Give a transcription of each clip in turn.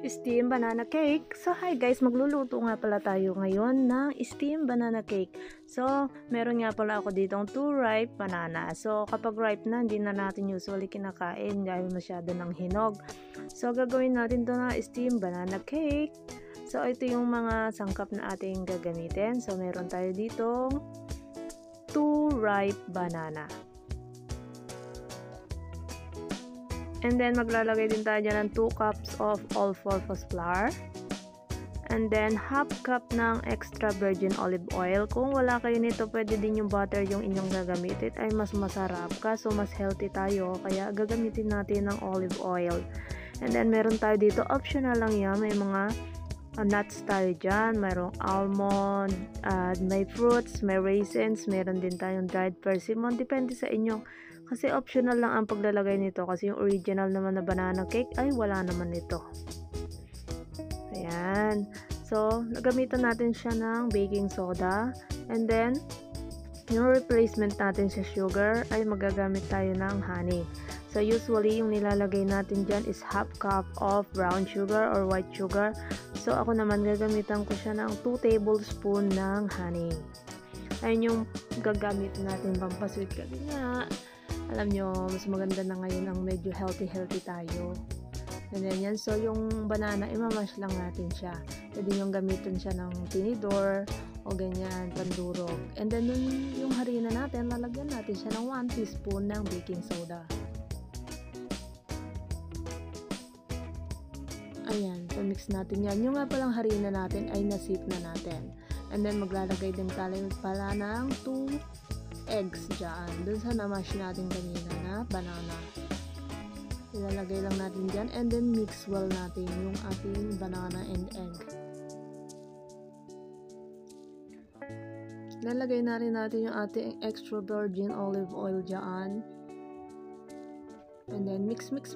Steam banana cake. So, hi guys, magluluto nga pala tayo ngayon ng steam banana cake. So, meron nga pala ako ditong 2 ripe banana. So, kapag ripe na, hindi na natin usually kinakain dahil masyado ng hinog. So, gagawin natin to na steam banana cake. So, ito yung mga sangkap na ating gagamitin. So, meron tayo ditong 2 ripe banana. And then, maglalagay din tayo dyan ng 2 cups of all-purpose flour. And then, half cup ng extra virgin olive oil. Kung wala kayo nito, pwede din yung butter yung inyong gagamitin. Ay mas masarap ka. So, mas healthy tayo. Kaya, gagamitin natin ng olive oil. And then, meron tayo dito. Optional lang yan. May mga nuts tayo dyan. Mayroong almond, may fruits, may raisins. Meron din tayong dried persimmon. Depende sa inyo. Kasi optional lang ang paglalagay nito kasi yung original naman na banana cake ay wala naman nito. Ayan. So, nagamitan natin siya ng baking soda. And then, yung replacement natin sa sugar ay magagamit tayo ng honey. So, usually, yung nilalagay natin dyan is half cup of brown sugar or white sugar. So, ako naman gagamitan ko siya ng 2 tablespoon ng honey. Ayun yung gagamit natin pampasweet kasi nga alam nyo, mas maganda na ngayon ang medyo healthy tayo. Ganyan yan. So, yung banana, imamash lang natin siya. Pwede yung gamitin siya ng tinidor o ganyan, pandurog. And then, yung harina natin, lalagyan natin siya ng 1 teaspoon ng baking soda. Ayan, mix natin yan. Yung nga palang harina natin ay nasip na natin. And then, maglalagay din tayo pala ng 2 eggs dyan. Dun sa namash natin kanina na banana. Ilalagay lang natin dyan. And then mix well natin yung ating banana and egg. Ilalagay na rin natin yung ating extra virgin olive oil dyan. And then mix. Mix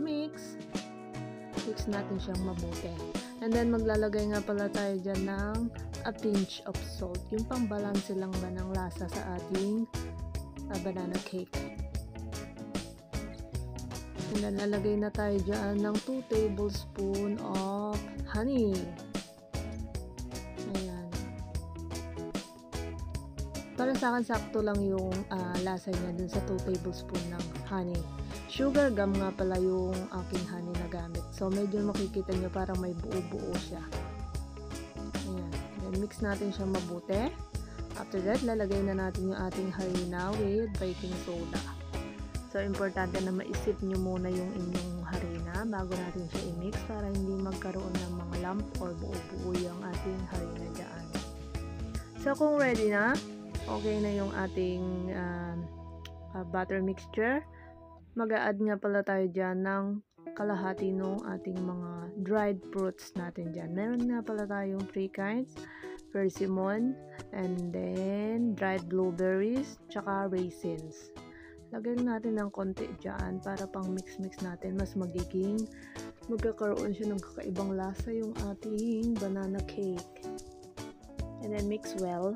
natin siyang mabuti. And then maglalagay nga pala tayo dyan ng a pinch of salt. Yung pang-balance lang ba ng lasa sa ating banana cake. And then, lalagay na tayo dyan ng 2 tablespoon of honey. Ayan. Para sa akin, sakto lang yung lasa niya dun sa 2 tablespoon ng honey. Sugar gum nga pala yung aking honey na gamit. So, medyo makikita nyo parang may buo-buo siya. Ayan. Then, mix natin siya mabuti. After that, lalagay na natin yung ating harina with baking soda. So, importante na maisip nyo muna yung inyong harina bago natin siya i-mix para hindi magkaroon ng mga lump or buo-buo yung ating harina dyan. So, kung ready na, okay na yung ating butter mixture, mag-a-add nga pala tayo dyan ng kalahati ng ating mga dried fruits natin dyan. Meron nga pala tayong 3 kinds. Persimmon, and then dried blueberries, tsaka raisins. Lagyan natin ng konti dyan para pang mix natin. Mas magkakaroon siya ng kakaibang lasa yung ating banana cake. And then mix well.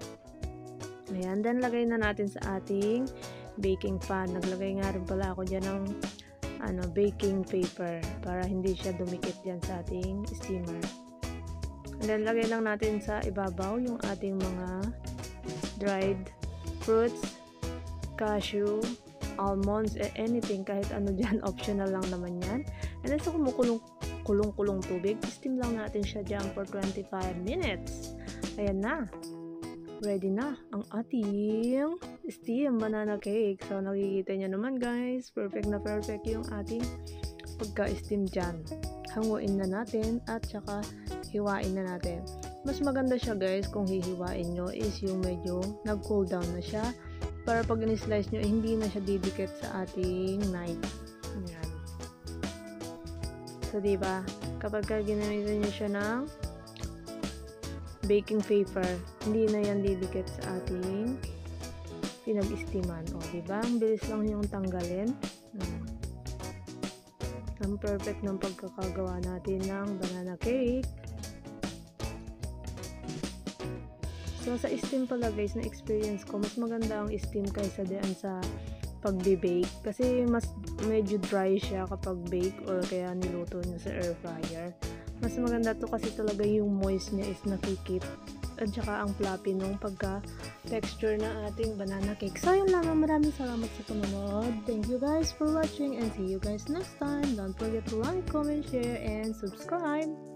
Ayan, then lagay na natin sa ating baking pan. Naglagay nga rin pala ako dyan ng baking paper para hindi siya dumikit dyan sa ating steamer. And then, lagay lang natin sa ibabaw yung ating mga dried fruits, cashew, almonds, anything, kahit ano dyan, optional lang naman yan. And then, sa kulong tubig, steam lang natin siya dyan for 25 minutes. Ayan na. Ready na ang ating steam banana cake. So, nakikita nyo naman guys, perfect na perfect yung ating pagka-steam dyan. Hanguin na natin at saka hiwain na natin. Mas maganda siya guys kung hihiwain nyo is yung medyo nag-cool down na siya para pag in-slice nyo hindi na siya didikit sa ating knife. Ayan. So diba, kapag ginamitan nyo siya ng baking paper, hindi na yan didikit sa ating pinag-steaman. O diba, ang bilis lang yung tanggalin. Ang perfect ng pagkakagawa natin ng banana cake. So, sa steam pala guys, na experience ko, mas maganda ang steam kaysa diyan sa pagbe-bake. Kasi mas medyo dry siya kapag bake or kaya niluto nyo sa air fryer. Mas maganda to kasi talaga yung moist niya is nakikip. At saka ang fluffy nung pagka-texture na ating banana cake. So, yun lang. Maraming salamat sa panonood. Thank you guys for watching and see you guys next time. Don't forget to like, comment, share, and subscribe.